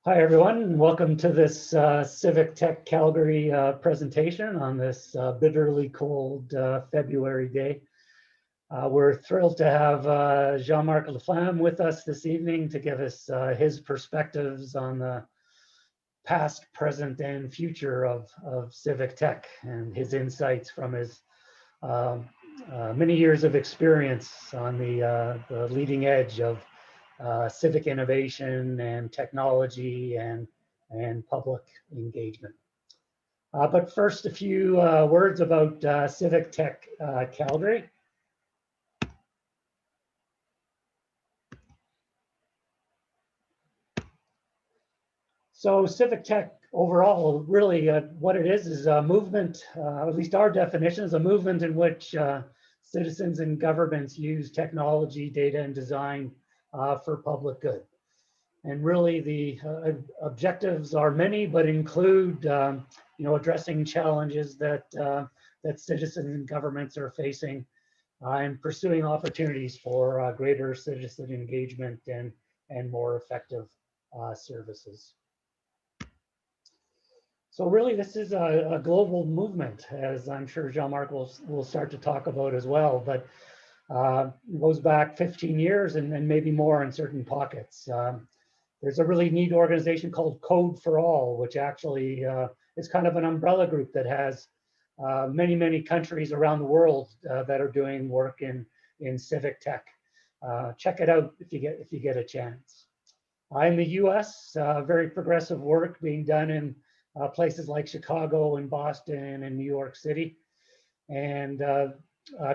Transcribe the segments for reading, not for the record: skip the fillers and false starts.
Hi, everyone, and welcome to this Civic Tech Calgary presentation on this bitterly cold February day. We're thrilled to have Jean-Marc La Flamme with us this evening to give us his perspectives on the past, present, and future of Civic Tech and his insights from his many years of experience on the leading edge of civic innovation and technology and public engagement. But first, a few words about Civic Tech Calgary. So Civic Tech overall, really what it is a movement, at least our definition is a movement in which citizens and governments use technology, data, and design for public good. And really the objectives are many, but include addressing challenges that citizens and governments are facing and pursuing opportunities for greater citizen engagement and more effective services. So really this is a global movement, as I'm sure Jean-Marc will start to talk about as well, but goes back 15 years and maybe more in certain pockets. There's a really neat organization called Code for All, which actually is kind of an umbrella group that has many countries around the world that are doing work in civic tech. Check it out if you get a chance. In the U.S., very progressive work being done in places like Chicago and Boston and New York City, and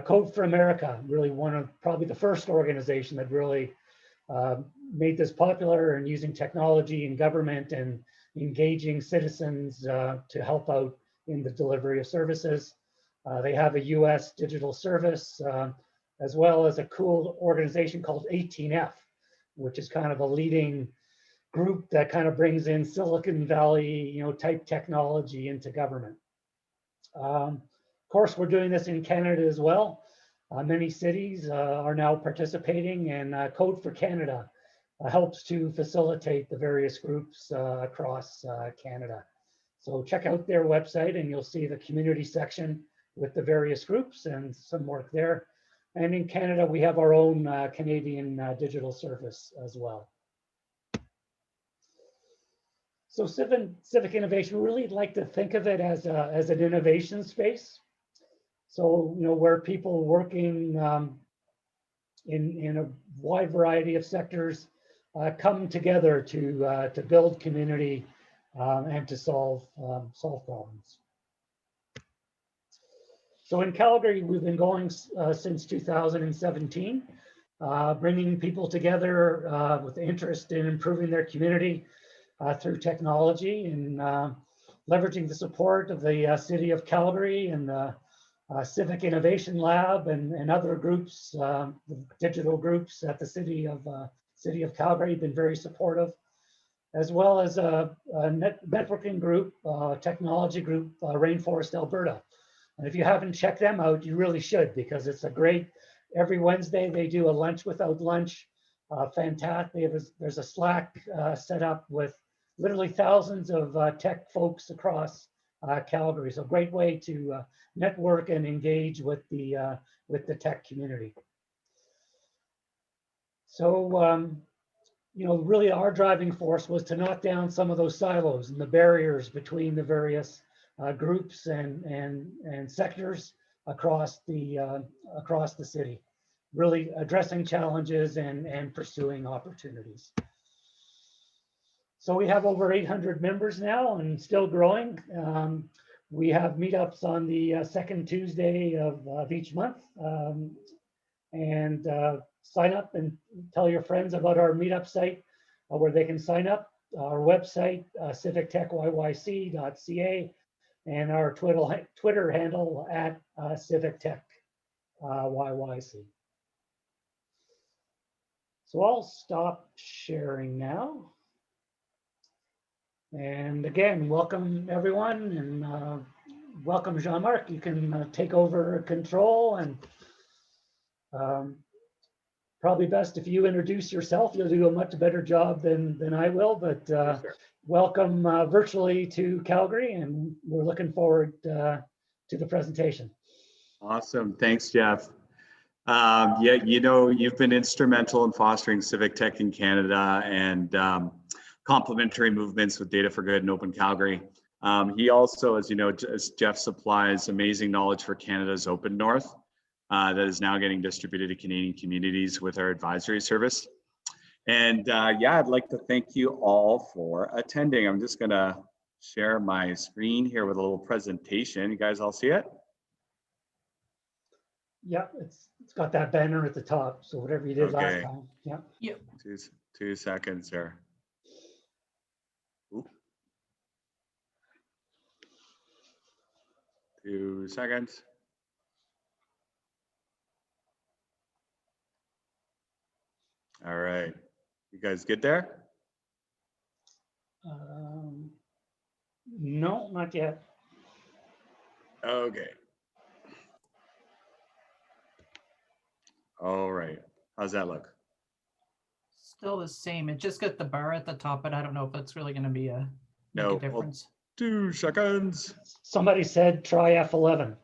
Code for America, really one of probably the first organization that really made this popular and using technology in government and engaging citizens to help out in the delivery of services. They have a US digital service, as well as a cool organization called 18F, which is kind of a leading group that kind of brings in Silicon Valley, type technology into government. Of course, we're doing this in Canada as well. Many cities are now participating, and Code for Canada helps to facilitate the various groups across Canada. So check out their website and you'll see the community section with the various groups and some work there. And in Canada, we have our own Canadian digital service as well. So civic innovation, we really like to think of it as an innovation space. So, where people working in a wide variety of sectors come together to build community and to solve problems. So in Calgary, we've been going since 2017, bringing people together with interest in improving their community through technology and leveraging the support of the City of Calgary and the Civic Innovation Lab and other groups, digital groups at the City of Calgary have been very supportive, as well as a networking group, technology group, Rainforest Alberta. And if you haven't checked them out, you really should, because it's a great, every Wednesday they do a lunch without lunch. Fantastic. There's a Slack set up with literally thousands of tech folks across Calgary. So great way to network and engage with the tech community. So, really our driving force was to knock down some of those silos and the barriers between the various groups and sectors across the city, really addressing challenges and pursuing opportunities. So we have over 800 members now and still growing. We have meetups on the second Tuesday of each month. And sign up and tell your friends about our meetup site where they can sign up. Our website, civictechyyc.ca, and our Twitter handle at civictechyyc. So I'll stop sharing now. And again, welcome everyone, and welcome Jean-Marc. You can take over control and probably best if you introduce yourself. You'll do a much better job than I will, but Sure. welcome virtually to Calgary, and we're looking forward to the presentation. Awesome. Thanks, Jeff. Yeah, you know, you've been instrumental in fostering Civic Tech in Canada and complementary movements with Data for Good and Open Calgary. He also, as you know, as Jeff supplies amazing knowledge for Canada's Open North that is now getting distributed to Canadian communities with our advisory service. And yeah, I'd like to thank you all for attending. I'm just gonna share my screen here with a little presentation. You guys all see it? Yeah, it's got that banner at the top. So whatever you did last Okay. time. Yeah. Yep. Two seconds here. Oop. 2 seconds. All right. You guys good there? No, not yet. Okay. All right. How's that look? Still the same. It just got the bar at the top, but I don't know if it's really going to be make No, a well, difference. 2 seconds. Somebody said try F11.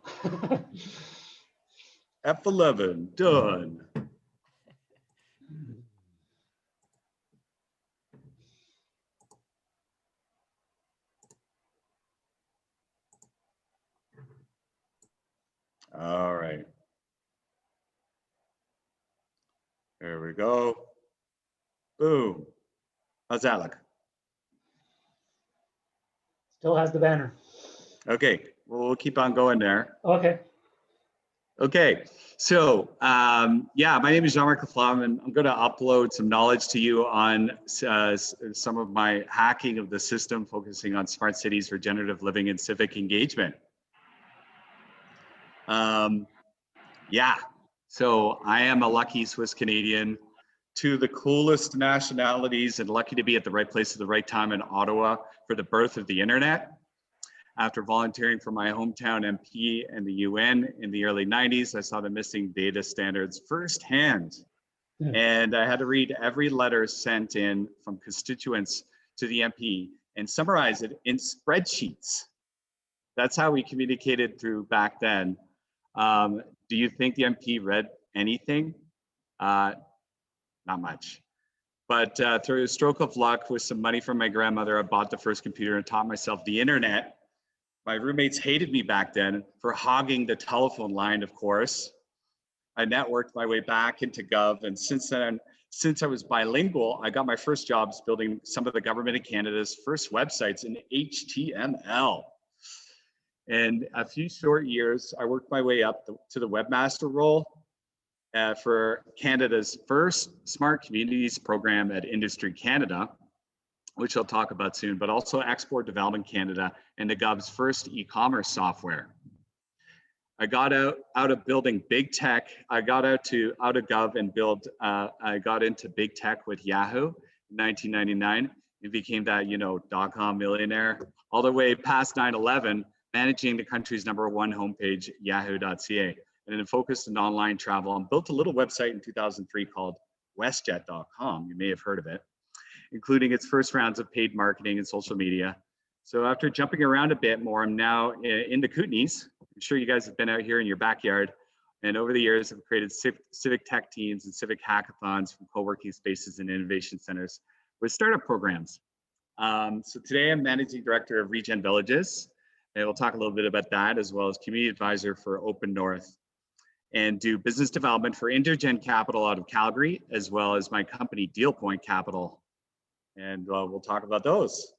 F11, done. All right. There we go. Boom. How's that look? Still has the banner. Okay, well, we'll keep on going there. Okay. Okay, so yeah, my name is Jean-Marc La Flamme, and I'm going to upload some knowledge to you on some of my hacking of the system, focusing on smart cities, regenerative living, and civic engagement. Yeah, so I am a lucky Swiss Canadian, two of the coolest nationalities, and lucky to be at the right place at the right time in Ottawa for the birth of the internet. After volunteering for my hometown MP and the UN in the early 90s, I saw the missing data standards firsthand. Yeah. And I had to read every letter sent in from constituents to the MP and summarize it in spreadsheets. That's how we communicated through back then. Do you think the MP read anything? Not much. But through a stroke of luck, with some money from my grandmother, I bought the first computer and taught myself the internet. My roommates hated me back then for hogging the telephone line, of course. I networked my way back into Gov, and since then, since I was bilingual, I got my first jobs building some of the government of Canada's first websites in HTML. And a few short years, I worked my way up to the webmaster role for Canada's first Smart Communities program at Industry Canada, which I'll talk about soon, but also Export Development Canada and the Gov's first e-commerce software. I got out of building big tech. I got out of Gov and I got into big tech with Yahoo in 1999 and became that, you know, .com millionaire, all the way past 9/11, managing the country's #1 homepage, yahoo.ca, and then focused on online travel and built a little website in 2003 called westjet.com. You may have heard of it, including its first rounds of paid marketing and social media. So after jumping around a bit more, I'm now in the Kootenays. I'm sure you guys have been out here in your backyard. And over the years, I've created civic tech teams and civic hackathons from co-working spaces and innovation centers with startup programs. So today I'm managing director of ReGen Villages, and we'll talk a little bit about that, as well as community advisor for Open North, and do business development for Intergen Capital out of Calgary, as well as my company Deal Point Capital. And we'll talk about those.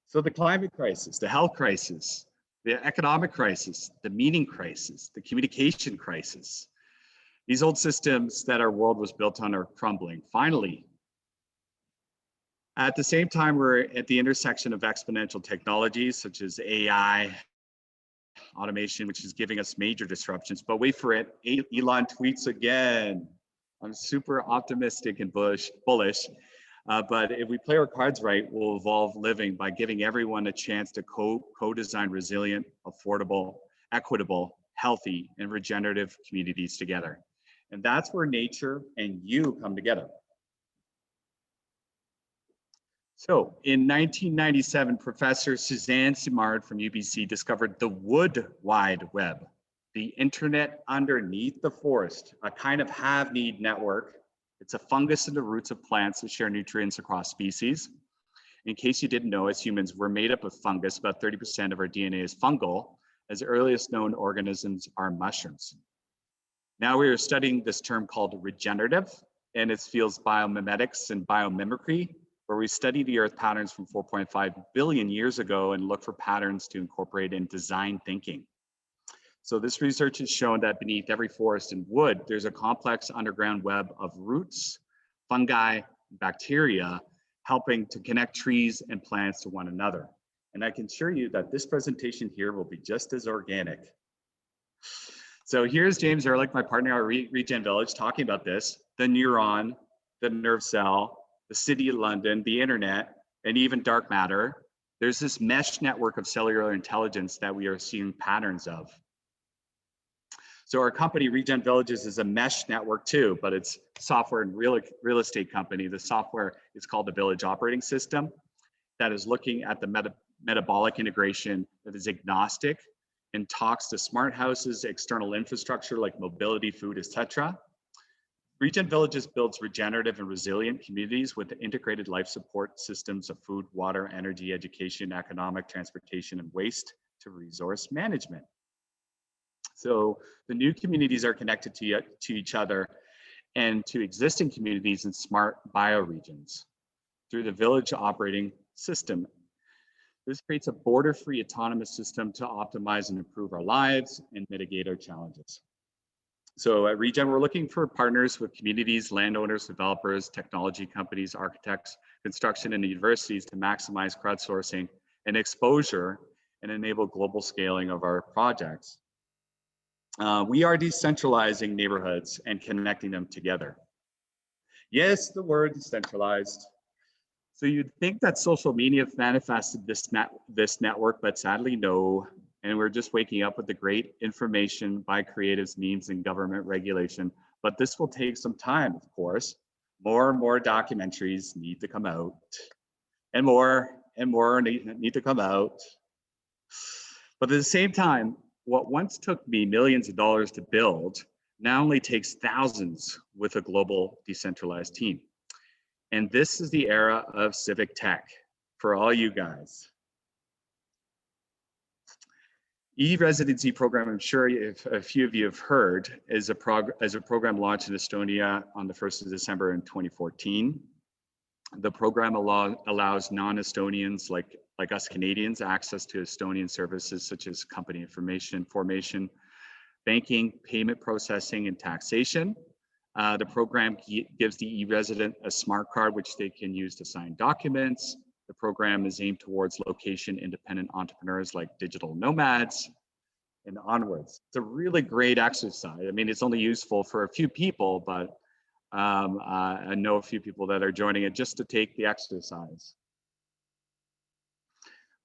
So the climate crisis, the health crisis, the economic crisis, the meaning crisis, the communication crisis. These old systems that our world was built on are crumbling, finally. At the same time, we're at the intersection of exponential technologies such as AI, automation, which is giving us major disruptions. But wait for it, Elon tweets again. I'm super optimistic and bullish. But if we play our cards right, we'll evolve living by giving everyone a chance to co-design resilient, affordable, equitable, healthy, and regenerative communities together. And that's where nature and you come together. So in 1997, Professor Suzanne Simard from UBC discovered the Wood Wide Web, the internet underneath the forest, a kind of have-need network. It's a fungus in the roots of plants that share nutrients across species. In case you didn't know, as humans, we're made up of fungus. About 30% of our DNA is fungal, as the earliest known organisms are mushrooms. Now we are studying this term called regenerative, and it fields biomimetics and biomimicry, where we study the earth patterns from 4.5 billion years ago and look for patterns to incorporate in design thinking. So this research has shown that beneath every forest and wood, there's a complex underground web of roots, fungi, bacteria, helping to connect trees and plants to one another. And I can assure you that this presentation here will be just as organic. So here's James Ehrlich, my partner at ReGen Village, talking about this: the neuron, the nerve cell, the city of London, the internet, and even dark matter. There's this mesh network of cellular intelligence that we are seeing patterns of. So our company, ReGen Villages, is a mesh network too, but it's software and real estate company. The software is called the Village Operating System, that is looking at the metabolic integration that is agnostic and talks to smart houses, external infrastructure like mobility, food, etc. ReGen Villages builds regenerative and resilient communities with integrated life support systems of food, water, energy, education, economic, transportation, and waste to resource management. So the new communities are connected to each other and to existing communities in smart bioregions through the village operating system. This creates a border-free autonomous system to optimize and improve our lives and mitigate our challenges. So at ReGen, we're looking for partners with communities, landowners, developers, technology companies, architects, construction, and universities to maximize crowdsourcing and exposure and enable global scaling of our projects. We are decentralizing neighborhoods and connecting them together. Yes, the word decentralized. So you'd think that social media manifested this network, but sadly no. And we're just waking up with the great information by creatives, memes, and government regulation. But this will take some time, of course. More and more documentaries need to come out, and more need to come out. But at the same time, what once took me millions of dollars to build now only takes thousands with a global decentralized team. And this is the era of Civic Tech for all you guys. E-Residency Program, I'm sure if a few of you have heard, is a program launched in Estonia on the 1st of December in 2014. The program allows non-Estonians like us Canadians access to Estonian services such as company information, formation, banking, payment processing, and taxation. The program gives the e-resident a smart card which they can use to sign documents. The program is aimed towards location-independent entrepreneurs like digital nomads and onwards. It's a really great exercise. I mean, it's only useful for a few people, but I know a few people that are joining it just to take the exercise.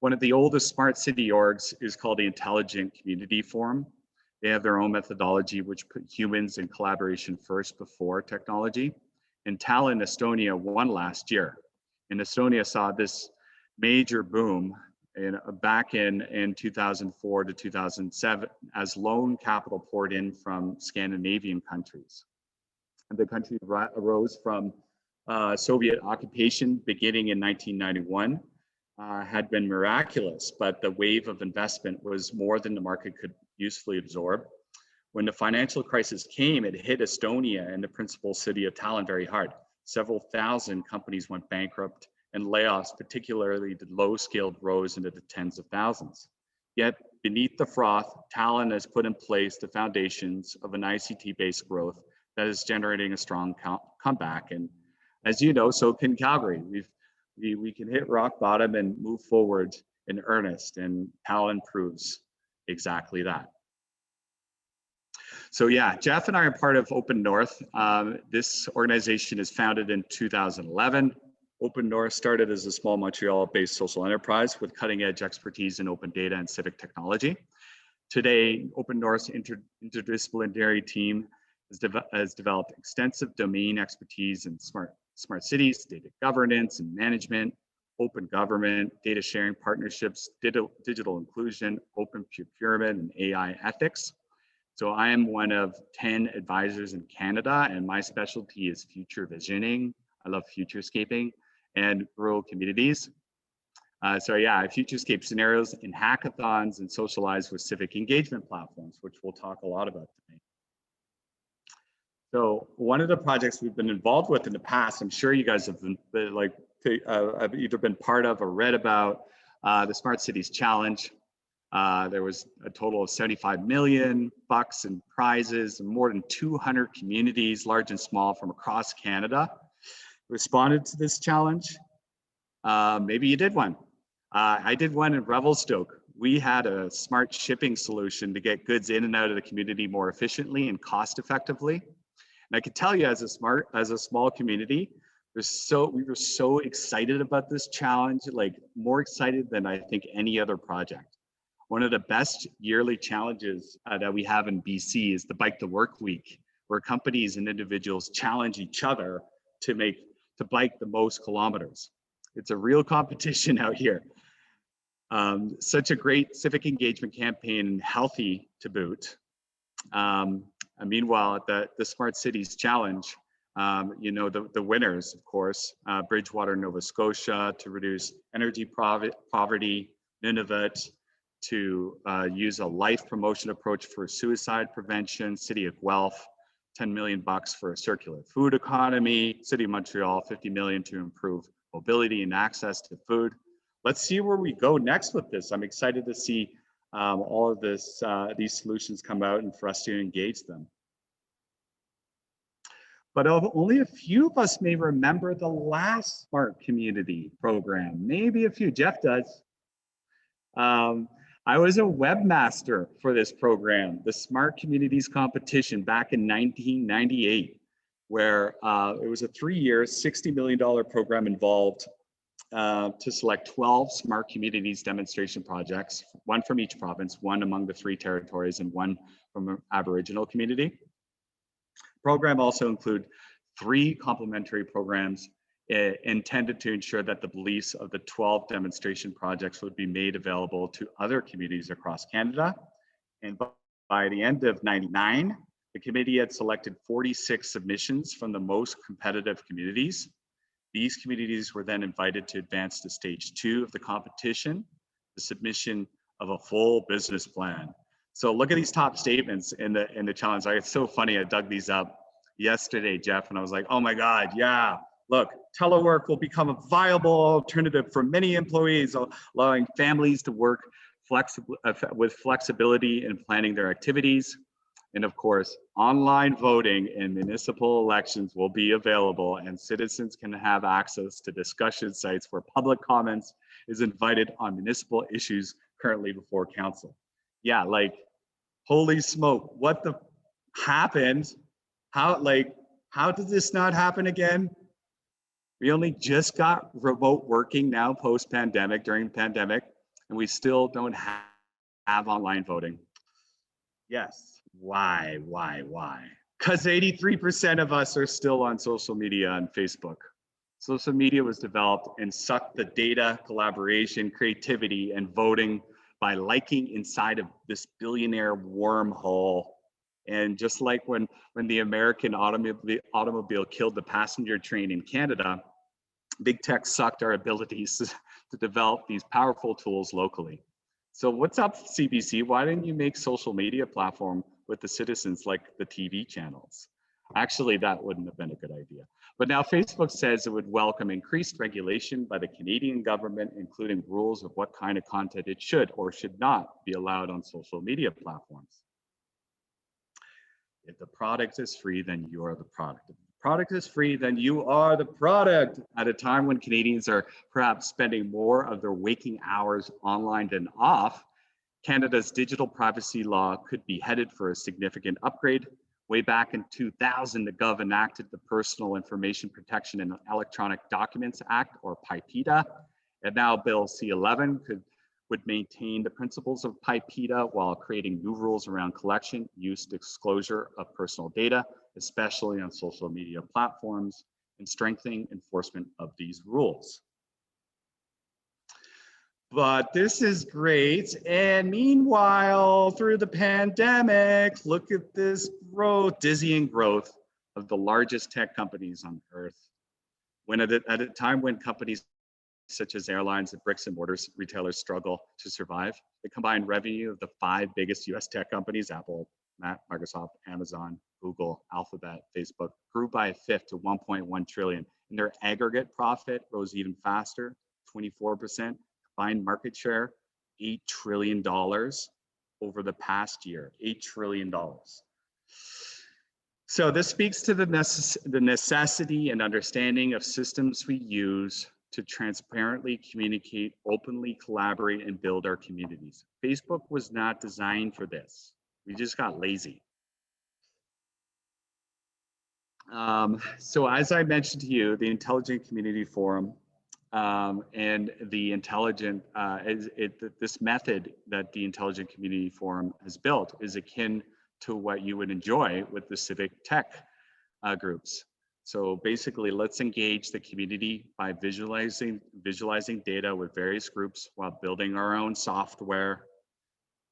One of the oldest smart city orgs is called the Intelligent Community Forum. They have their own methodology which put humans in collaboration first before technology. And Tallinn, Estonia won last year. And Estonia saw this major boom back in 2004 to 2007 as loan capital poured in from Scandinavian countries. And the country arose from Soviet occupation beginning in 1991, had been miraculous, but the wave of investment was more than the market could usefully absorb. When the financial crisis came, it hit Estonia and the principal city of Tallinn very hard. Several thousand companies went bankrupt, and layoffs, particularly the low-skilled, rose into the tens of thousands. Yet beneath the froth, Tallinn has put in place the foundations of an ICT-based growth that is generating a strong comeback. And as you know, so can Calgary. We can hit rock bottom and move forward in earnest, and Tallinn proves exactly that. So yeah, Jeff and I are part of Open North. This organization is founded in 2011. Open North started as a small Montreal-based social enterprise with cutting-edge expertise in open data and civic technology. Today, Open North's interdisciplinary team has developed extensive domain expertise in smart cities, data governance and management, open government, data sharing partnerships, digital inclusion, open procurement, and AI ethics. So I am one of 10 advisors in Canada, and my specialty is future visioning. I love futurescaping and rural communities. So yeah, futurescape scenarios in hackathons and socialize with civic engagement platforms, which we'll talk a lot about today. So one of the projects we've been involved with in the past, I'm sure you guys have been have either been part of or read about the Smart Cities Challenge. There was a total of $75 million in prizes, and more than 200 communities, large and small, from across Canada responded to this challenge. Maybe you did one. I did one in Revelstoke. We had a smart shipping solution to get goods in and out of the community more efficiently and cost effectively. And I can tell you, as a small community, we were so excited about this challenge, like more excited than I think any other project. One of the best yearly challenges that we have in BC is the Bike to Work Week, where companies and individuals challenge each other to bike the most kilometers. It's a real competition out here. Such a great civic engagement campaign, and healthy to boot. Meanwhile, at the Smart Cities Challenge, you know, the winners, of course, Bridgewater, Nova Scotia, to reduce energy poverty, Nunavut, to use a life promotion approach for suicide prevention, City of Guelph, $10 million for a circular food economy, City of Montreal, $50 million to improve mobility and access to food. Let's see where we go next with this. I'm excited to see all of these solutions come out and for us to engage them. But only a few of us may remember the last Smart Community program. Maybe a few. Jeff does. I was a webmaster for this program, the Smart Communities Competition, back in 1998, where it was a 3-year, $60 million program involved to select 12 smart communities demonstration projects, one from each province, one among the 3 territories, and one from an Aboriginal community. The program also include 3 complementary programs intended to ensure that the beliefs of the 12 demonstration projects would be made available to other communities across Canada. And by the end of '99, the committee had selected 46 submissions from the most competitive communities. These communities were then invited to advance to stage 2 of the competition, the submission of a full business plan. So look at these top statements in the challenge. It's so funny, I dug these up yesterday, Jeff, and I was like, oh my God, yeah. Look, telework will become a viable alternative for many employees, allowing families to work with flexibility in planning their activities. And of course, online voting in municipal elections will be available, and citizens can have access to discussion sites where public comments is invited on municipal issues currently before council. Yeah, like, holy smoke, what the happened? How did this not happen again? We only just got remote working now post-pandemic, during the pandemic, and we still don't have online voting. Yes, why? Because 83% of us are still on social media and Facebook. Social media was developed and sucked the data, collaboration, creativity, and voting by liking inside of this billionaire wormhole. And just like when the American automobile killed the passenger train in Canada, big tech sucked our abilities to develop these powerful tools locally. So what's up, CBC? Why didn't you make social media platform with the citizens like the TV channels? Actually, that wouldn't have been a good idea. But now Facebook says it would welcome increased regulation by the Canadian government, including rules of what kind of content it should or should not be allowed on social media platforms. If the product is free, then you are the product. If the product is free, then you are the product. At a time when Canadians are perhaps spending more of their waking hours online than off, Canada's digital privacy law could be headed for a significant upgrade. Way back in 2000, the Gov enacted the Personal Information Protection and Electronic Documents Act, or PIPEDA, and now Bill C-11 would maintain the principles of PIPEDA while creating new rules around collection, use, disclosure of personal data, especially on social media platforms, and strengthening enforcement of these rules. But this is great. And meanwhile, through the pandemic, look at this growth, dizzying growth of the largest tech companies on earth. When at a time when companies such as airlines and bricks and mortar retailers struggle to survive, the combined revenue of the 5 biggest US tech companies, Apple, Microsoft, Amazon, Google, Alphabet, Facebook, grew by a fifth to 1.1 trillion. And their aggregate profit rose even faster, 24%. Combined market share, $8 trillion over the past year, $8 trillion. So this speaks to the necessity and understanding of systems we use to transparently communicate, openly collaborate, and build our communities. Facebook was not designed for this. We just got lazy. So as I mentioned to you, the Intelligent Community Forum and the this method that the Intelligent Community Forum has built is akin to what you would enjoy with the Civic Tech groups. So basically, let's engage the community by visualizing data with various groups while building our own software.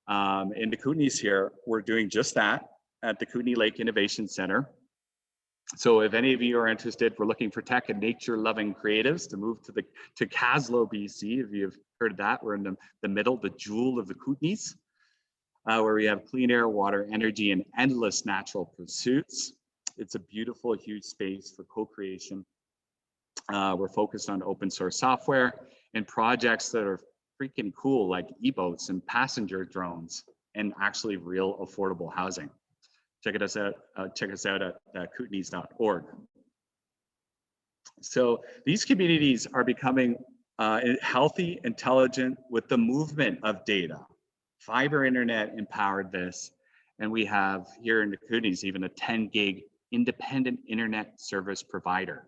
In the Kootenays here, we're doing just that at the Kootenay Lake Innovation Center. So if any of you are interested, we're looking for tech and nature-loving creatives to move to Caslow, BC. If you've heard of that, we're in the middle, the jewel of the Kootenays, where we have clean air, water, energy, and endless natural pursuits. It's a beautiful, huge space for co-creation. We're focused on open source software and projects that are freaking cool, like e-boats and passenger drones, and actually real affordable housing. Check us out at kootenays.org. So these communities are becoming healthy, intelligent with the movement of data. Fiber internet empowered this, and we have here in the Kootenays even a 10 gig independent internet service provider.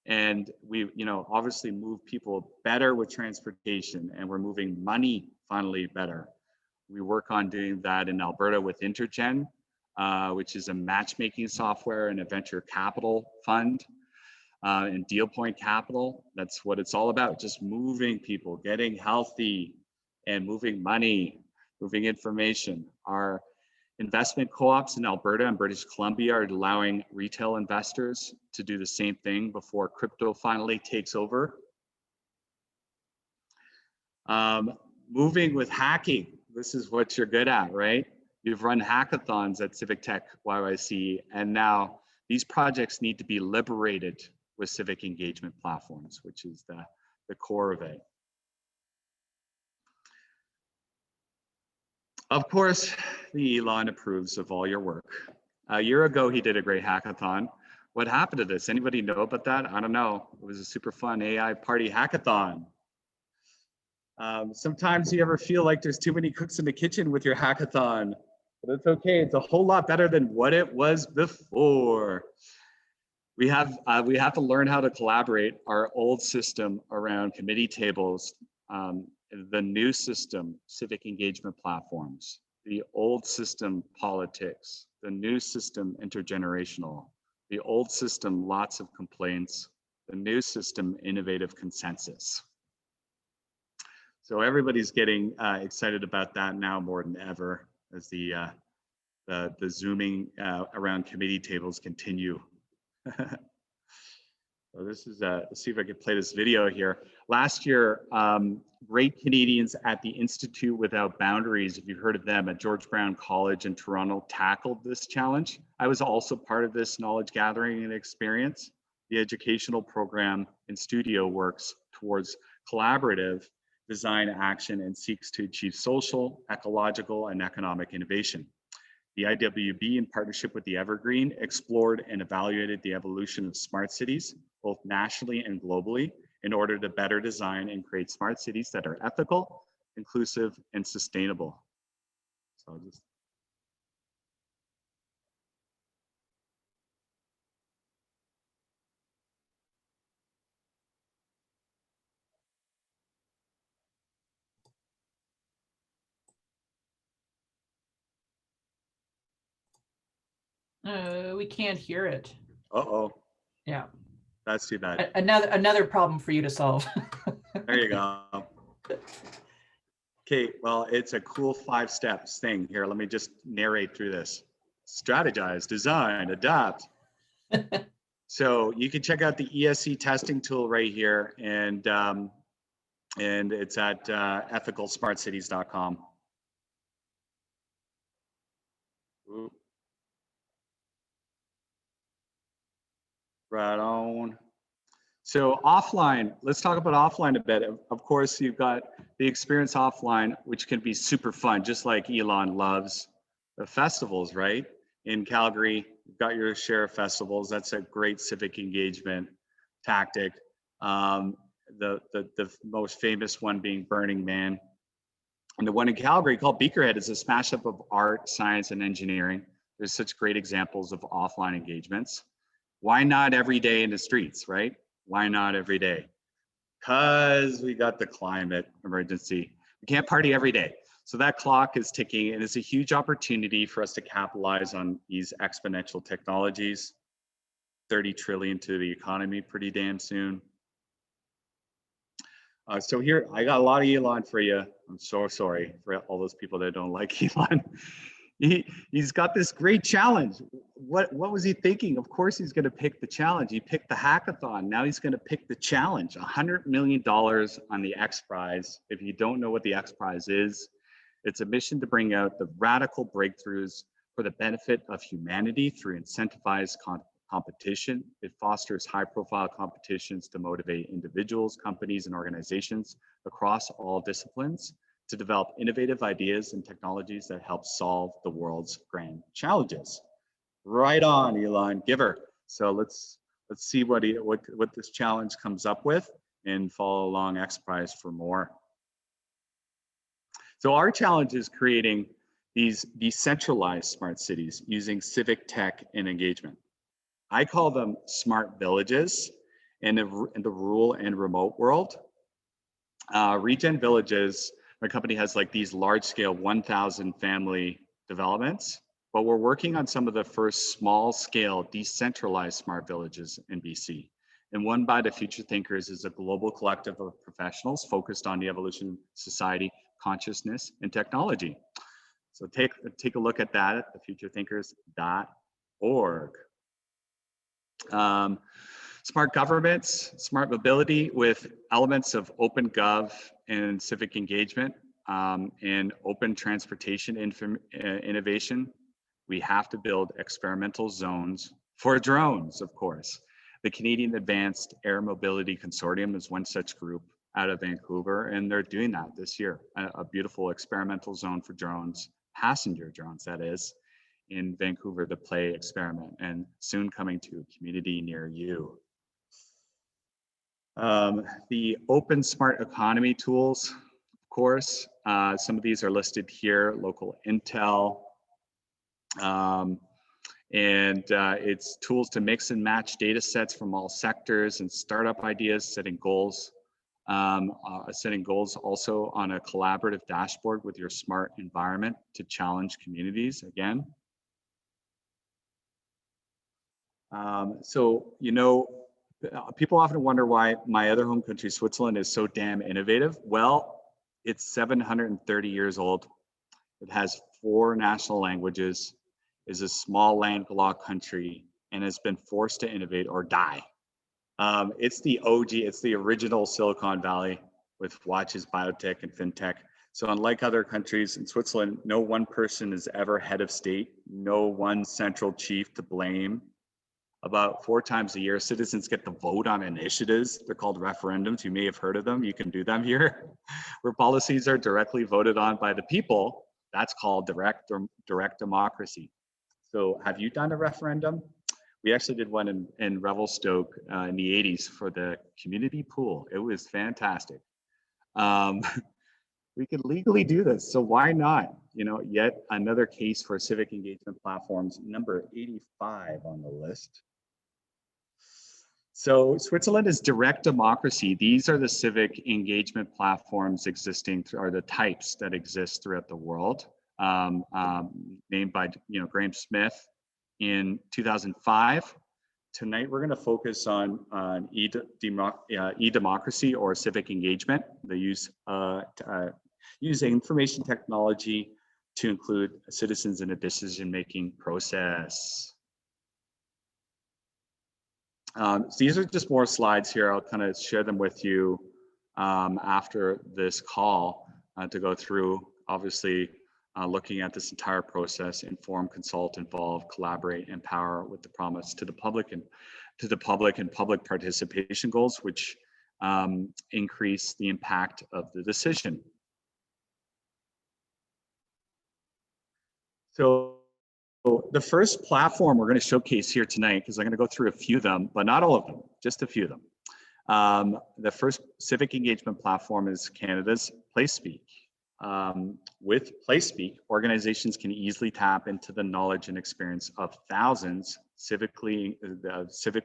And we, obviously move people better with transportation, and we're moving money finally better. We work on doing that in Alberta with Intergen, which is a matchmaking software and a venture capital fund, and Deal Point Capital. That's what it's all about, just moving people, getting healthy and moving money, moving information. Our investment co-ops in Alberta and British Columbia are allowing retail investors to do the same thing before crypto finally takes over. Moving with hacking, this is what you're good at, right? You've run hackathons at Civic Tech YYC, and now these projects need to be liberated with civic engagement platforms, which is the core of it. Of course, the Elon approves of all your work. A year ago, he did a great hackathon. What happened to this? Anybody know about that? I don't know. It was a super fun AI party hackathon. Sometimes you ever feel like there's too many cooks in the kitchen with your hackathon, but it's okay. It's a whole lot better than what it was before. We have to learn how to collaborate. Our old system around committee tables, the new system, civic engagement platforms, the old system, politics, the new system, intergenerational, the old system, lots of complaints, the new system, innovative consensus. So everybody's getting excited about that now more than ever as the zooming around committee tables continue. So this is, let's see if I can play this video here. Last year, great Canadians at the Institute Without Boundaries, if you've heard of them, at George Brown College in Toronto, tackled this challenge. I was also part of this knowledge gathering and experience. The educational program in studio works towards collaborative design action and seeks to achieve social, ecological, and economic innovation. The IWB, in partnership with the Evergreen, explored and evaluated the evolution of smart cities, both nationally and globally, in order to better design and create smart cities that are ethical, inclusive, and sustainable. So I'll just We can't hear it. Uh-oh, Yeah. that's too bad. Another problem for you to solve. There you go. Okay, well, it's a cool 5 steps thing here. Let me just narrate through this. Strategize, design, adapt. So you can check out the ESC testing tool right here, and it's at ethicalsmartcities.com. Ooh. Right on. So offline, let's talk about offline a bit. Of course, you've got the experience offline, which can be super fun, just like Elon loves the festivals, right? In Calgary, you've got your share of festivals. That's a great civic engagement tactic. The most famous one being Burning Man. And the one in Calgary called Beakerhead is a smash up of art, science, and engineering. There's such great examples of offline engagements. Why not every day in the streets, right? Why not every day? Because we got the climate emergency. We can't party every day. So that clock is ticking, and it's a huge opportunity for us to capitalize on these exponential technologies. 30 trillion to the economy pretty damn soon. So here, I got a lot of Elon for you. I'm so sorry for all those people that don't like Elon. He's got this great challenge. What was he thinking? Of course he's going to pick the challenge. He picked the hackathon. Now he's going to pick the challenge. $100 million on the X Prize. If you don't know what the X Prize is, it's a mission to bring out the radical breakthroughs for the benefit of humanity through incentivized competition. It fosters high-profile competitions to motivate individuals, companies, and organizations across all disciplines to develop innovative ideas and technologies that help solve the world's grand challenges. Right on, Elon, giver. So let's see what this challenge comes up with, and follow along X Prize for more. So our challenge is creating these decentralized smart cities using civic tech and engagement. I call them smart villages in the rural and remote world. ReGen Villages, my company has like these large scale 1,000 family developments, but we're working on some of the first small scale decentralized smart villages in BC. And One by the Future Thinkers is a global collective of professionals focused on the evolution of society, consciousness, and technology. So take a look at that at thefuturethinkers.org. Smart governments, smart mobility with elements of open gov and civic engagement, and open transportation innovation. We have to build experimental zones for drones, of course. The Canadian Advanced Air Mobility Consortium is one such group out of Vancouver, and they're doing that this year. A beautiful experimental zone for drones, passenger drones that is, in Vancouver, the Play experiment, and soon coming to a community near you. The open smart economy tools, of course, some of these are listed here, local intel, and it's tools to mix and match data sets from all sectors and startup ideas, setting goals also on a collaborative dashboard with your smart environment to challenge communities again. So, you know, people often wonder why my other home country, Switzerland, is so damn innovative. Well, it's 730 years old. It has 4 national languages, is a small landlocked country, and has been forced to innovate or die. It's the OG, it's the original Silicon Valley with watches, biotech, and fintech. So unlike other countries, in Switzerland, no one person is ever head of state, no one central chief to blame. About 4 times a year, citizens get to vote on initiatives. They're called referendums. You may have heard of them. You can do them here, where policies are directly voted on by the people. That's called direct democracy. So have you done a referendum? We actually did one in Revelstoke in the 80s for the community pool. It was fantastic. We could legally do this, so why not? You know, yet another case for civic engagement platforms, number 85 on the list. So Switzerland is direct democracy. These are the civic engagement platforms existing, or the types that exist throughout the world, named by Graham Smith in 2005. Tonight, we're going to focus on e-democracy or civic engagement, the use using information technology to include citizens in a decision-making process. So these are just more slides here. I'll kind of share them with you after this call to go through, obviously, looking at this entire process, inform, consult, involve, collaborate, empower with the promise to the public and public participation goals, which increase the impact of the decision. So the first platform we're going to showcase here tonight, because I'm going to go through a few of them, but not all of them, just a few of them. The first civic engagement platform is Canada's PlaySpeak. With PlaySpeak, organizations can easily tap into the knowledge and experience of thousands civically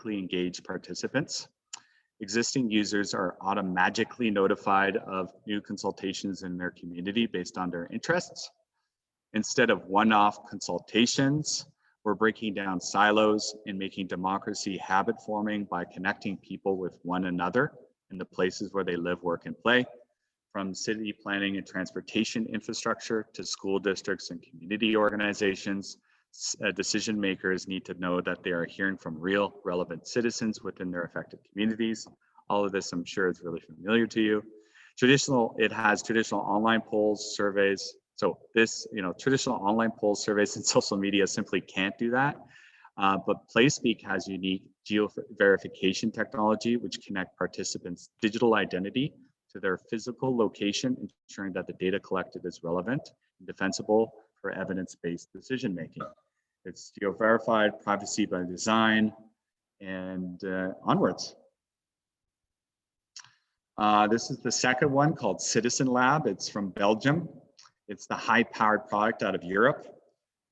engaged participants. Existing users are automatically notified of new consultations in their community based on their interests. Instead of one-off consultations, we're breaking down silos and making democracy habit-forming by connecting people with one another in the places where they live, work, and play. From city planning and transportation infrastructure to school districts and community organizations, decision makers need to know that they are hearing from real, relevant citizens within their affected communities. All of this, I'm sure, is really familiar to you. It has traditional online polls, surveys. So this, traditional online polls, surveys, and social media simply can't do that. But PlaySpeak has unique geo-verification technology, which connect participants' digital identity to their physical location, ensuring that the data collected is relevant and defensible for evidence-based decision-making. It's geo-verified, privacy by design, and onwards. This is the second one called CitizenLab. It's from Belgium. It's the high-powered product out of Europe,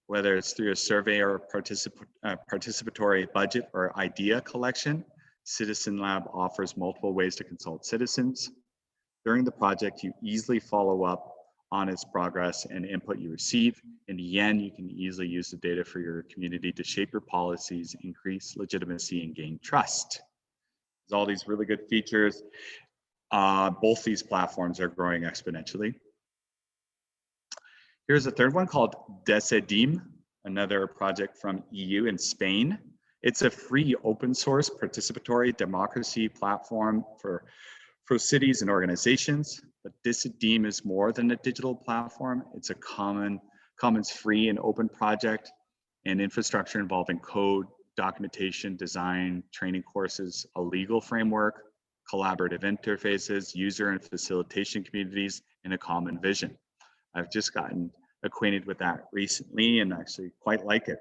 whether it's through a survey or participatory budget or idea collection. CitizenLab offers multiple ways to consult citizens. During the project, you easily follow up on its progress and input you receive. In the end, you can easily use the data for your community to shape your policies, increase legitimacy, and gain trust. There's all these really good features. Both these platforms are growing exponentially. Here's a third one called Decedem, another project from EU in Spain. It's a free open source participatory democracy platform for cities and organizations. But Decedem is more than a digital platform. It's a commons free and open project and infrastructure involving code, documentation, design, training courses, a legal framework, collaborative interfaces, user and facilitation communities, and a common vision. I've just gotten acquainted with that recently and actually quite like it.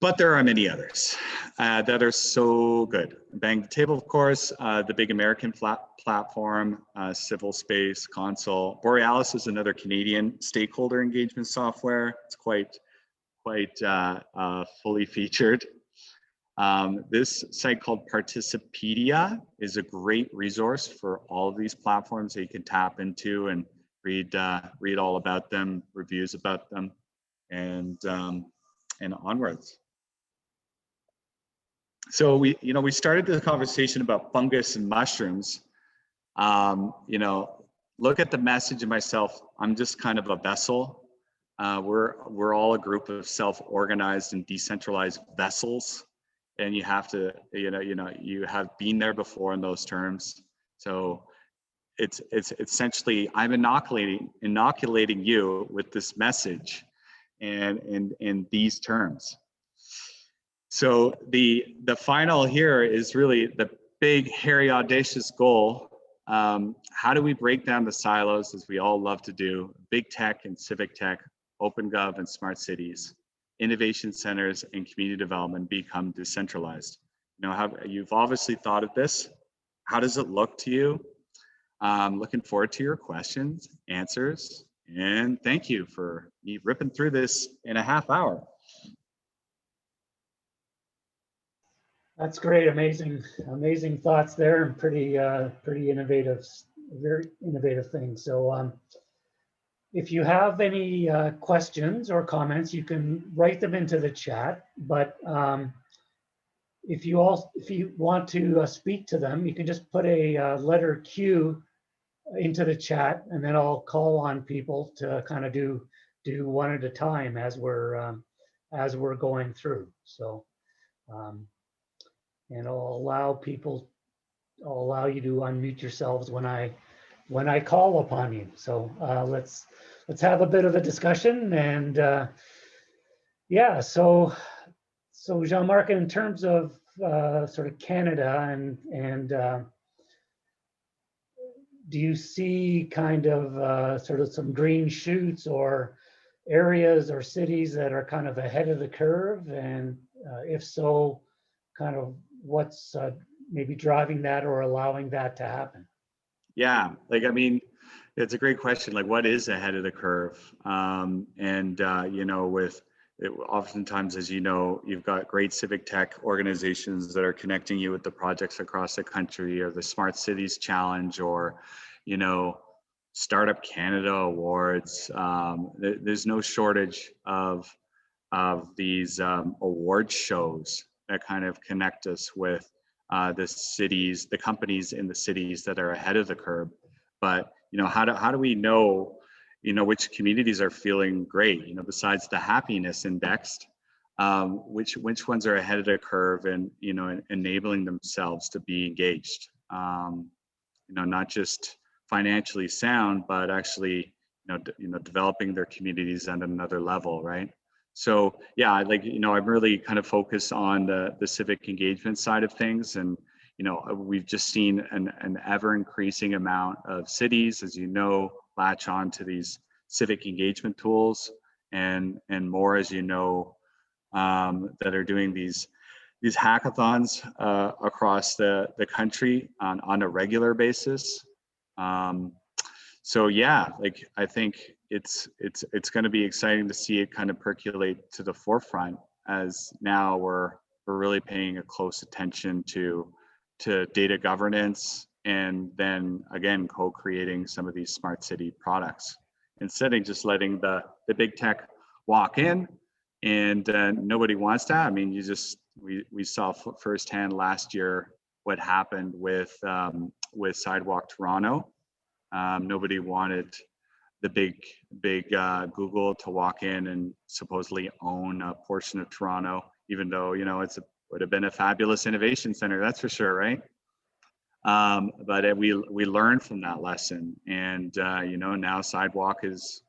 But there are many others that are so good. Bang the Table, of course, the big American platform, Civil Space, Console. Borealis is another Canadian stakeholder engagement software. It's quite fully featured. This site called Participedia is a great resource for all of these platforms that you can tap into and read all about them, reviews about them, and onwards. So we started the conversation about fungus and mushrooms. Look at the message of myself. I'm just kind of a vessel. We're all a group of self-organized and decentralized vessels. And you have to, you have been there before in those terms. So it's essentially, I'm inoculating you with this message and in these terms. So the final here is really the big, hairy, audacious goal. How do we break down the silos, as we all love to do? Big tech and civic tech, open gov and smart cities, innovation centers and community development become decentralized. You've obviously thought of this. How does it look to you? Looking forward to your questions, answers, and thank you for me ripping through this in a half hour. That's great, amazing thoughts there, and pretty innovative, very innovative things. So if you have any questions or comments, you can write them into the chat. But if you want to speak to them, you can just put a letter Q into the chat, and then I'll call on people to kind of do one at a time as we're going through. So, and I'll allow you to unmute yourselves when I call upon you. So let's have a bit of a discussion. And yeah, so Jean-Marc, in terms of sort of Canada and do you see kind of sort of some green shoots or areas or cities that are kind of ahead of the curve? And if so, kind of what's maybe driving that or allowing that to happen? Yeah, like, I mean, it's a great question. Like, what is ahead of the curve? You know, oftentimes, as you know, you've got great civic tech organizations that are connecting you with the projects across the country, or the Smart Cities Challenge, or, you know, Startup Canada Awards. There's no shortage of these award shows that kind of connect us with the companies in the cities that are ahead of the curve. But, you know, how do we know, you know, which communities are feeling great, you know, besides the happiness indexed, which ones are ahead of the curve and, you know, enabling themselves to be engaged, you know, not just financially sound, but actually, you know, developing their communities at another level, right? So yeah, like, you know, I'm really kind of focused on the civic engagement side of things. And, you know, we've just seen an ever increasing amount of cities, as you know, latch on to these civic engagement tools, and more, as you know, that are doing these hackathons across the country on a regular basis. So yeah, like, I think it's going to be exciting to see it kind of percolate to the forefront, as now we're really paying a close attention to data governance, and then again co-creating some of these smart city products, instead of just letting the big tech walk in and nobody wants that. I mean, we saw firsthand last year what happened with Sidewalk Toronto. Nobody wanted the big Google to walk in and supposedly own a portion of Toronto, even though, you know, would have been a fabulous innovation center, that's for sure, right? But we learned from that lesson, and you know, now Sidewalk is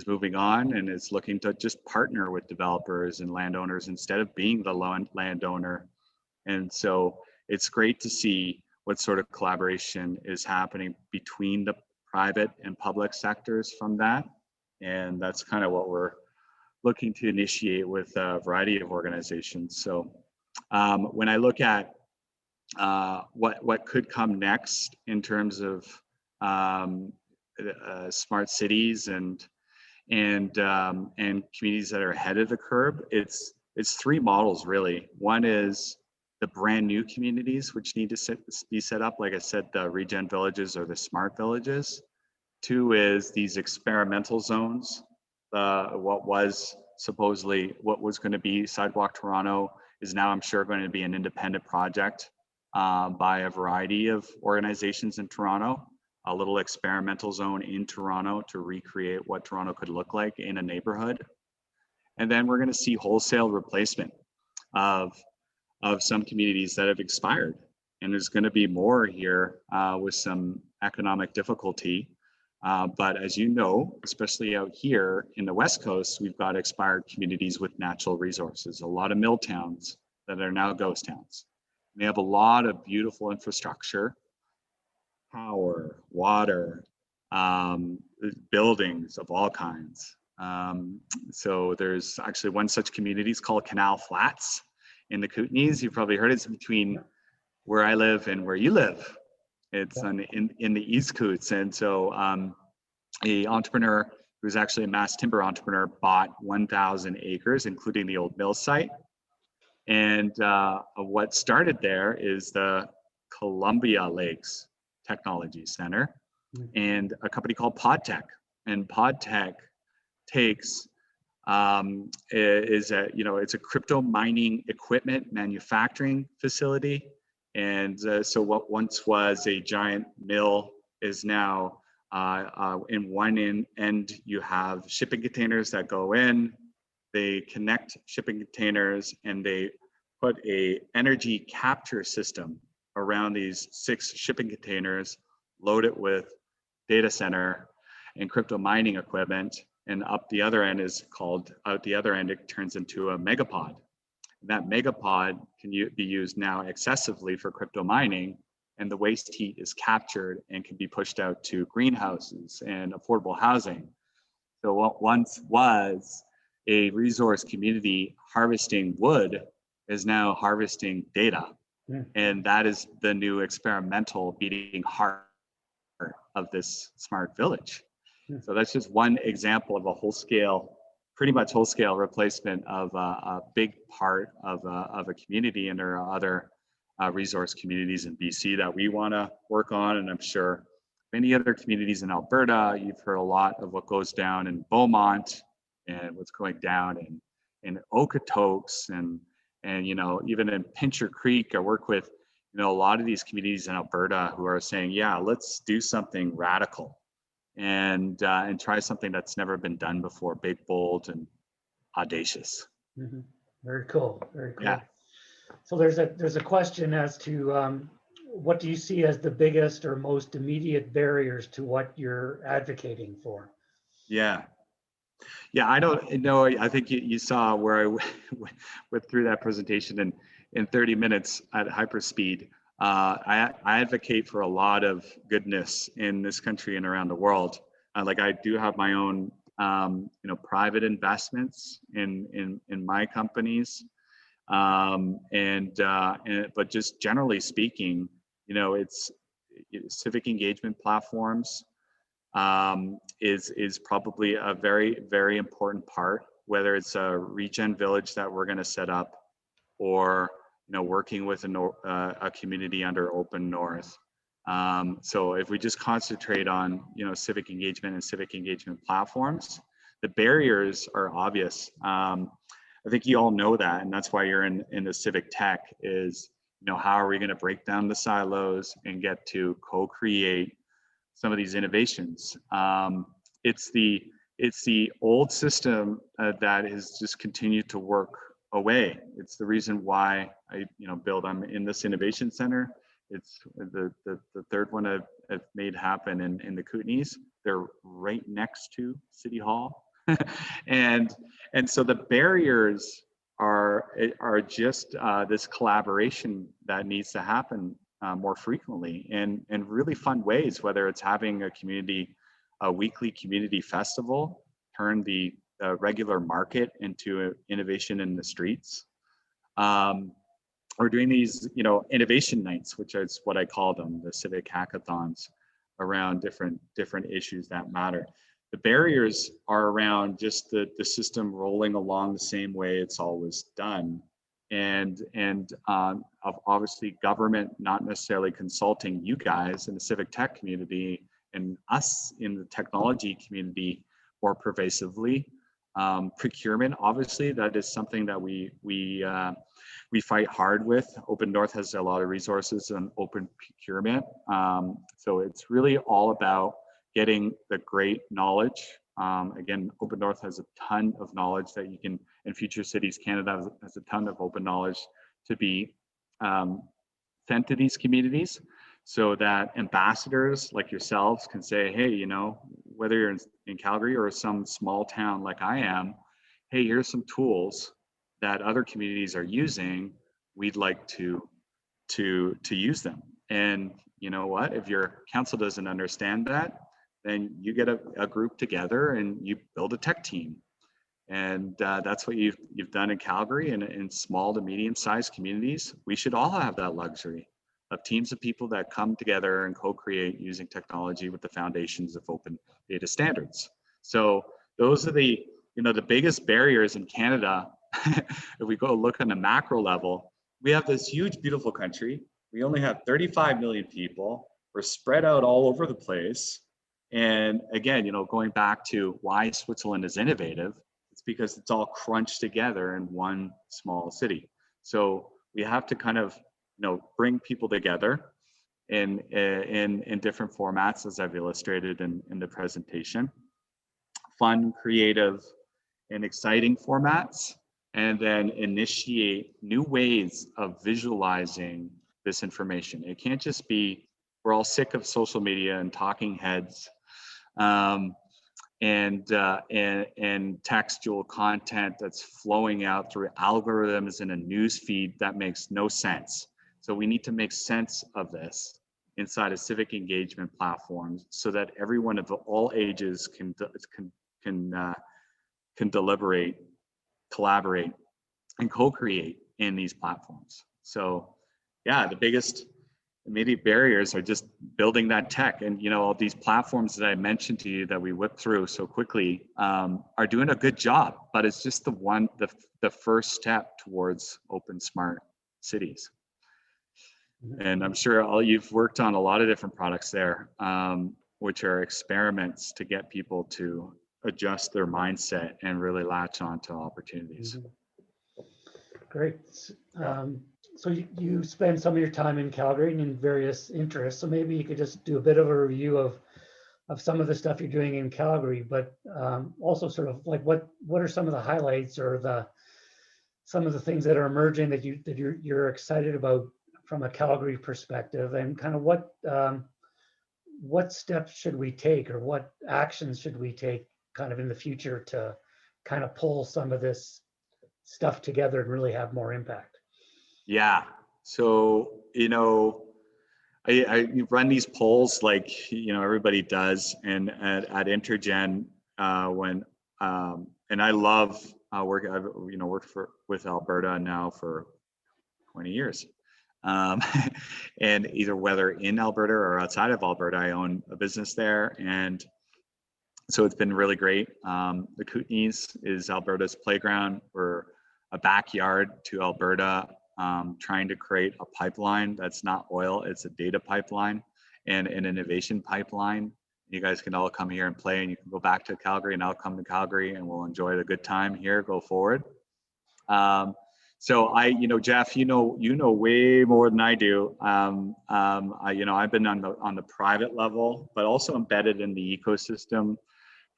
moving on and is looking to just partner with developers and landowners instead of being the landowner. And so it's great to see what sort of collaboration is happening between the private and public sectors from that. And that's kind of what we're looking to initiate with a variety of organizations. So when I look at what could come next in terms of smart cities and communities that are ahead of the curve, it's three models really. One is the brand new communities, which need to be set up, like I said, the ReGen Villages or the smart villages. Two is these experimental zones. What was going to be Sidewalk Toronto is now, I'm sure, going to be an independent project by a variety of organizations in Toronto. A little experimental zone in Toronto to recreate what Toronto could look like in a neighborhood. And then we're going to see wholesale replacement of some communities that have expired. And there's going to be more here with some economic difficulty. But as you know, especially out here in the West Coast, we've got expired communities with natural resources, a lot of mill towns that are now ghost towns. They have a lot of beautiful infrastructure, power, water, buildings of all kinds. So there's actually one such community, it's called Canal Flats in the Kootenays. You've probably heard it's between where I live and where you live. It's in the East Coots. And so a entrepreneur who's actually a mass timber entrepreneur bought 1,000 acres, including the old mill site. And what started there is the Columbia Lakes Technology Center and a company called PodTech And pod tech takes is a, you know, it's a crypto mining equipment manufacturing facility. And so what once was a giant mill is now in one end you have shipping containers that go in, they connect shipping containers, and they put a energy capture system around these 6 shipping containers, load it with data center and crypto mining equipment, and out the other end it turns into a megapod. That megapod can be used now excessively for crypto mining, and the waste heat is captured and can be pushed out to greenhouses and affordable housing. So what once was a resource community harvesting wood is now harvesting data. And that is the new experimental beating heart of this smart village. So that's just one example of a pretty much whole scale replacement of a big part of a community. And there are other resource communities in BC that we want to work on. And I'm sure many other communities in Alberta, you've heard a lot of what goes down in Beaumont and what's going down in Okotoks and you know, even in Pincher Creek. I work with, you know, a lot of these communities in Alberta who are saying, yeah, let's do something radical and try something that's never been done before, big, bold, and audacious. Mm-hmm. Very cool. Very cool. Yeah. So there's a question as to what do you see as the biggest or most immediate barriers to what you're advocating for? Yeah. Yeah, I don't know. I think you saw where I went through that presentation in 30 minutes at hyperspeed. I advocate for a lot of goodness in this country and around the world. Like I do have my own, you know, private investments in my companies, but just generally speaking, you know, it's civic engagement platforms is probably a very, very important part, whether it's a ReGen Village that we're going to set up, or you know, working with a community under Open North. So if we just concentrate on, you know, civic engagement and civic engagement platforms, the barriers are obvious. I think you all know that, and that's why you're in the Civic Tech is, you know, how are we going to break down the silos and get to co-create some of these innovations? It's the old system that has just continued to work away. It's the reason why I'm in this innovation center. It's the third one I've made happen in the Kootenays. They're right next to City Hall, and so the barriers are just this collaboration that needs to happen more frequently and really fun ways, whether it's having a weekly community festival, turn the regular market into innovation in the streets. We're doing these, you know, innovation nights, which is what I call them, the civic hackathons around different issues that matter. The barriers are around just the system rolling along the same way it's always done. And of obviously government not necessarily consulting you guys in the civic tech community and us in the technology community more pervasively. Procurement, obviously, that is something that we fight hard with. Open North has a lot of resources on open procurement. So it's really all about getting the great knowledge. Again, Open North has a ton of knowledge that you can, and Future Cities Canada has a ton of open knowledge to be sent to these communities, so that ambassadors like yourselves can say, hey, you know, whether you're in Calgary or some small town like I am, hey, here's some tools that other communities are using. We'd like to use them. And you know what? If your council doesn't understand that, then you get a group together and you build a tech team. And that's what you've done in Calgary and in small to medium-sized communities. We should all have that luxury of teams of people that come together and co-create using technology with the foundations of open data standards. So those are the biggest barriers in Canada. If we go look on a macro level, we have this huge, beautiful country. We only have 35 million people. We're spread out all over the place. And again, going back to why Switzerland is innovative, it's because it's all crunched together in one small city. So we have to kind of, bring people together in different formats, as I've illustrated in the presentation. Fun, creative, and exciting formats, and then initiate new ways of visualizing this information. It can't just be, we're all sick of social media and talking heads and textual content that's flowing out through algorithms in a news feed that makes no sense. So we need to make sense of this inside of civic engagement platforms so that everyone of all ages can deliberate, collaborate, and co-create in these platforms. So yeah, the biggest immediate barriers are just building that tech. And all these platforms that I mentioned to you that we whipped through so quickly are doing a good job, but it's just the first step towards open smart cities. And I'm sure you've worked on a lot of different products there, which are experiments to get people to adjust their mindset and really latch on to opportunities. Great. So you spend some of your time in Calgary and in various interests. So maybe you could just do a bit of a review of some of the stuff you're doing in Calgary, but also sort of like what are some of the highlights or some of the things that are emerging that you're excited about from a Calgary perspective, and kind of what steps should we take or what actions should we take kind of in the future to kind of pull some of this stuff together and really have more impact? Yeah. So, I run these polls like, everybody does. And at Intergen, and I love work. I've, worked with Alberta now for 20 years. And either whether in Alberta or outside of Alberta, I own a business there. And so it's been really great. The Kootenays is Alberta's playground. We're a backyard to Alberta, trying to create a pipeline that's not oil, it's a data pipeline and an innovation pipeline. You guys can all come here and play, and you can go back to Calgary, and I'll come to Calgary, and we'll enjoy the good time here, go forward. So Jeff, you know way more than I do. I've been on the private level, but also embedded in the ecosystem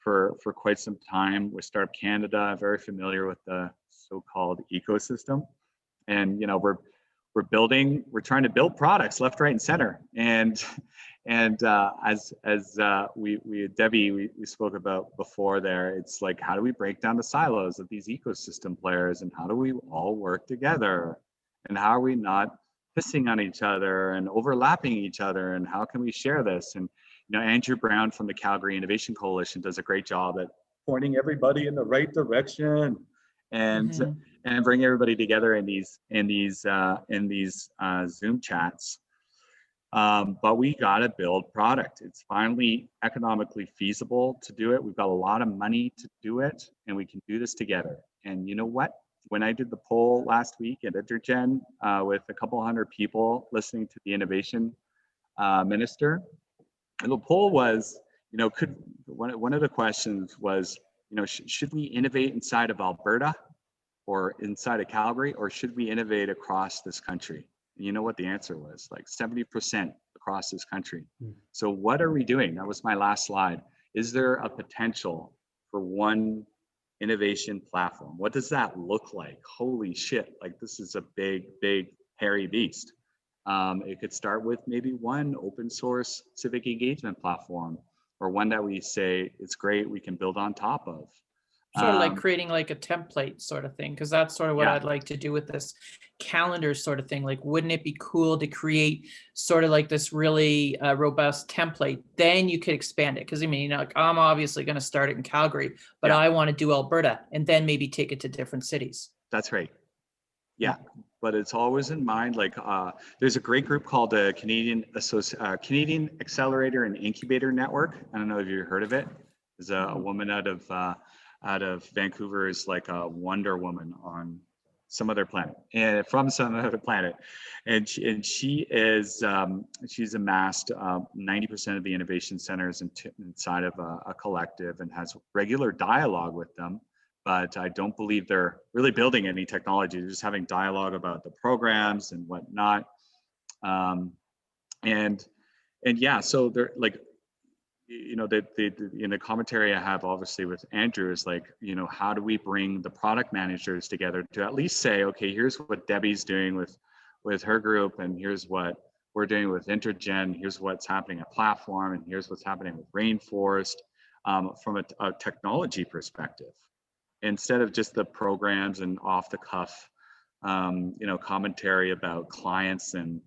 for quite some time with Startup Canada. I'm very familiar with the so-called ecosystem, and we're trying to build products left, right, and center. And as Debbie we spoke about before there, it's like, how do we break down the silos of these ecosystem players, and how do we all work together, and how are we not pissing on each other and overlapping each other, and how can we share this? And Andrew Brown from the Calgary Innovation Coalition does a great job at pointing everybody in the right direction and bring everybody together in these Zoom chats. But we got to build product. It's finally economically feasible to do it. We've got a lot of money to do it, and we can do this together. And you know what? When I did the poll last week at Intergen with a couple hundred people listening to the innovation minister, and the poll was, one of the questions was, should we innovate inside of Alberta or inside of Calgary, or should we innovate across this country? And you know what the answer was? Like 70% across this country. So what are we doing? That was my last slide. Is there a potential for one innovation platform? What does that look like? Holy shit, like this is a big, hairy beast. It could start with maybe one open source civic engagement platform, or one that we say it's great, we can build on top of. Sort of like creating like a template sort of thing, because that's sort of what I'd like to do with this calendar sort of thing. Like, wouldn't it be cool to create sort of like this really robust template? Then you could expand it. Because I'm obviously going to start it in Calgary, but I want to do Alberta, and then maybe take it to different cities. That's right. Yeah, but it's always in mind. Like, there's a great group called the Canadian Accelerator and Incubator Network. I don't know if you've heard of it. There's a woman out of Vancouver is like a Wonder Woman on some other planet, and from some other planet, and she is she's amassed 90% of the innovation centers inside of a collective and has regular dialogue with them. But I don't believe they're really building any technology. They're just having dialogue about the programs and whatnot. And yeah, so they're like, you know, in the commentary I have obviously with Andrew is like, you know, how do we bring the product managers together to at least say, okay, here's what Debbie's doing with her group, and here's what we're doing with Intergen, here's what's happening at Platform, and here's what's happening with Rainforest, from a technology perspective, instead of just the programs and off the cuff, you know, commentary about clients and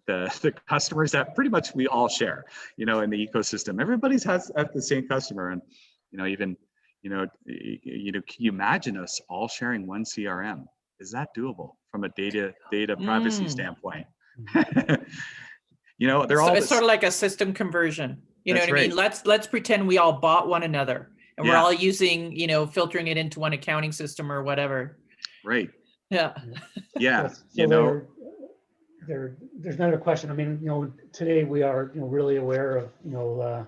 the customers that pretty much we all share, you know, in the ecosystem. Everybody's has at the same customer, and you know, even can you imagine us all sharing one CRM? Is that doable from a data privacy standpoint? You know, they're all. It's sort of like a system conversion. You know what I mean? Let's pretend we all bought one another, and we're all using, you know, filtering it into one accounting system or whatever. Right. Yeah. Yeah. So you know. There's another question. I mean, you know, today we are, you know, really aware of, you know,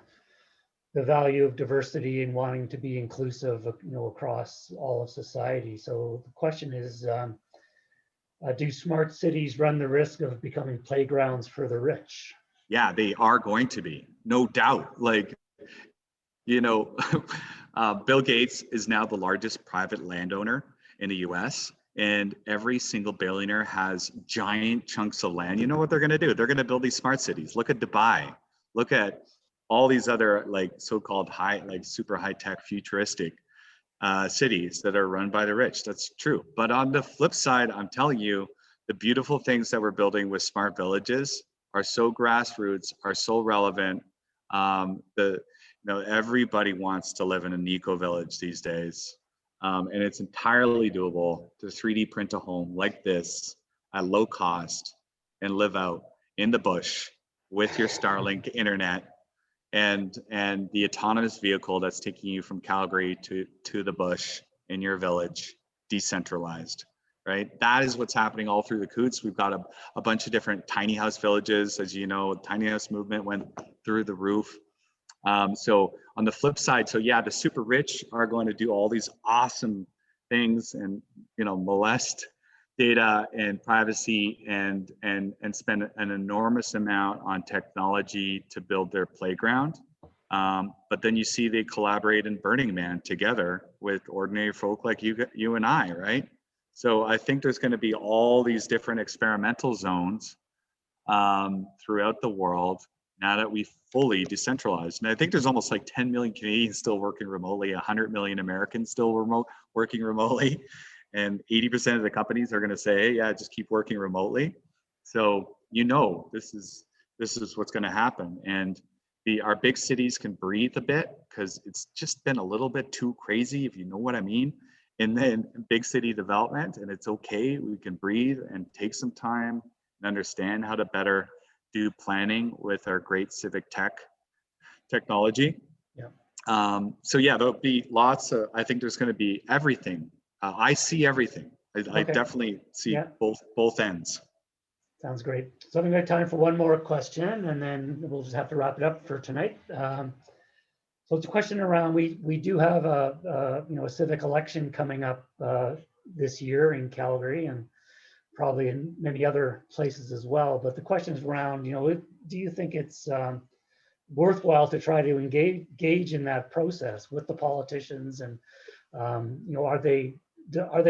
the value of diversity and wanting to be inclusive, you know, across all of society. So the question is, do smart cities run the risk of becoming playgrounds for the rich? Yeah, they are going to be, no doubt. Like, you know, Bill Gates is now the largest private landowner in the US. And every single billionaire has giant chunks of land. You know what they're going to do? They're going to build these smart cities. Look at Dubai. Look at all these other like so-called super high-tech futuristic cities that are run by the rich. That's true. But on the flip side, I'm telling you, the beautiful things that we're building with smart villages are so grassroots, are so relevant. Everybody wants to live in an eco village these days. And it's entirely doable to 3D print a home like this at low cost and live out in the bush with your Starlink internet and the autonomous vehicle that's taking you from Calgary to the bush in your village, decentralized, right? That is what's happening all through the Coots. We've got a bunch of different tiny house villages. As you know, tiny house movement went through the roof. So on the flip side, so yeah, the super rich are going to do all these awesome things and, you know, molest data and privacy and spend an enormous amount on technology to build their playground. But then you see they collaborate in Burning Man together with ordinary folk like you and I, right? So I think there's going to be all these different experimental zones throughout the world now that we fully decentralized. And I think there's almost like 10 million Canadians still working remotely, 100 million Americans still working remotely. And 80% of the companies are going to say, hey, yeah, just keep working remotely. So, you know, this is what's going to happen. And our big cities can breathe a bit because it's just been a little bit too crazy, if you know what I mean, in the big city development. And it's okay. We can breathe and take some time and understand how to better do planning with our great Civic Tech technology. Yeah. So yeah, there'll be lots of, I think there's going to be everything. I see everything. I definitely see both ends. Sounds great. So I think we have time for one more question, and then we'll just have to wrap it up for tonight. So it's a question around, we do have a civic election coming up this year in Calgary, and probably in many other places as well. But the question is around, do you think it's worthwhile to try to engage in that process with the politicians, and are they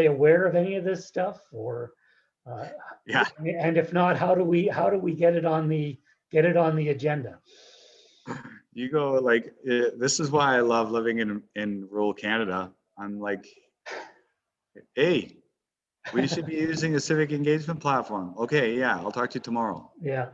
aware of any of this stuff, or yeah? And if not, how do we get it on the agenda? You go like, this is why I love living in rural Canada. I'm like, hey, we should be using a civic engagement platform. Okay, yeah, I'll talk to you tomorrow. Yeah.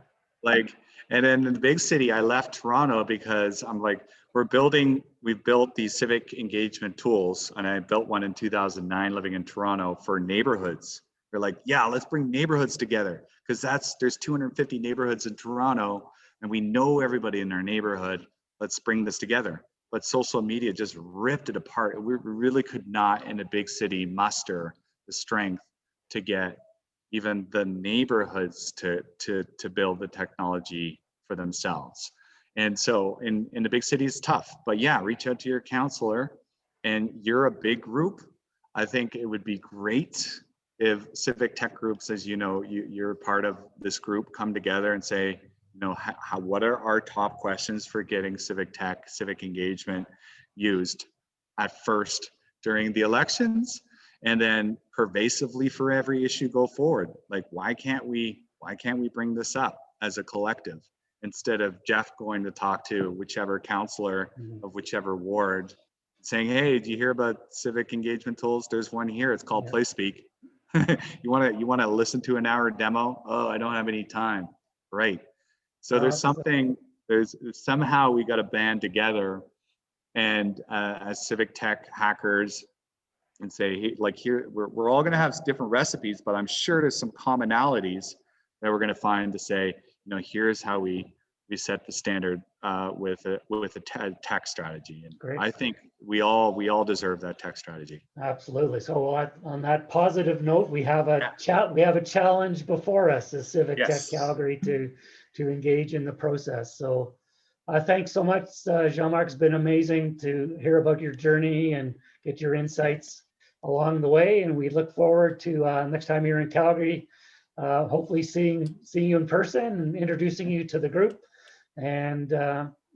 Like, and then in the big city, I left Toronto because I'm like, we've built these civic engagement tools, and I built one in 2009 living in Toronto for neighborhoods. They're like, yeah, let's bring neighborhoods together, because there's 250 neighborhoods in Toronto and we know everybody in our neighborhood. Let's bring this together. But social media just ripped it apart. We really could not in a big city muster the strength to get even the neighborhoods to build the technology for themselves. And so in the big cities, it's tough, but yeah, reach out to your counselor. And you're a big group. I think it would be great if civic tech groups, as you know, you're part of this group, come together and say, you know, what are our top questions for getting civic tech, civic engagement used at first during the elections, and then pervasively for every issue go forward. Like, why can't we bring this up as a collective instead of Jeff going to talk to whichever counselor of whichever ward, saying, hey, do you hear about civic engagement tools? There's one here, it's called PlaySpeak. you want to listen to an hour demo? Oh, I don't have any time. Right. So there's somehow we got to band together and as civic tech hackers and say, hey, like here, we're all going to have different recipes, but I'm sure there's some commonalities that we're going to find to say, you know, here's how we set the standard with a tech strategy. And great. I think we all deserve that tech strategy. Absolutely. So on that positive note, we have a challenge before us as Civic Tech Calgary to engage in the process. So thanks so much, Jean-Marc. It's been amazing to hear about your journey and get your insights along the way. And we look forward to next time you're in Calgary, hopefully seeing you in person and introducing you to the group. And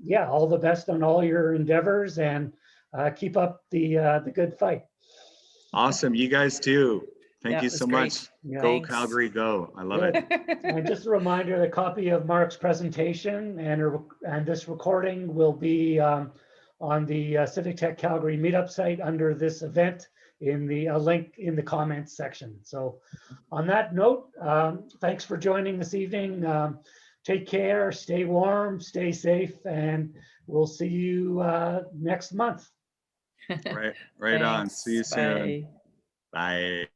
yeah, all the best on all your endeavors, and keep up the good fight. Awesome. You guys too. Thank you so much. Yeah. Go Calgary, go. I love it. And just a reminder, the copy of Mark's presentation and this recording will be on the Civic Tech Calgary meetup site under this event in the link in the comments section. So on that note, thanks for joining this evening. Take care, stay warm, stay safe, and we'll see you next month. Right on. See you soon. Bye.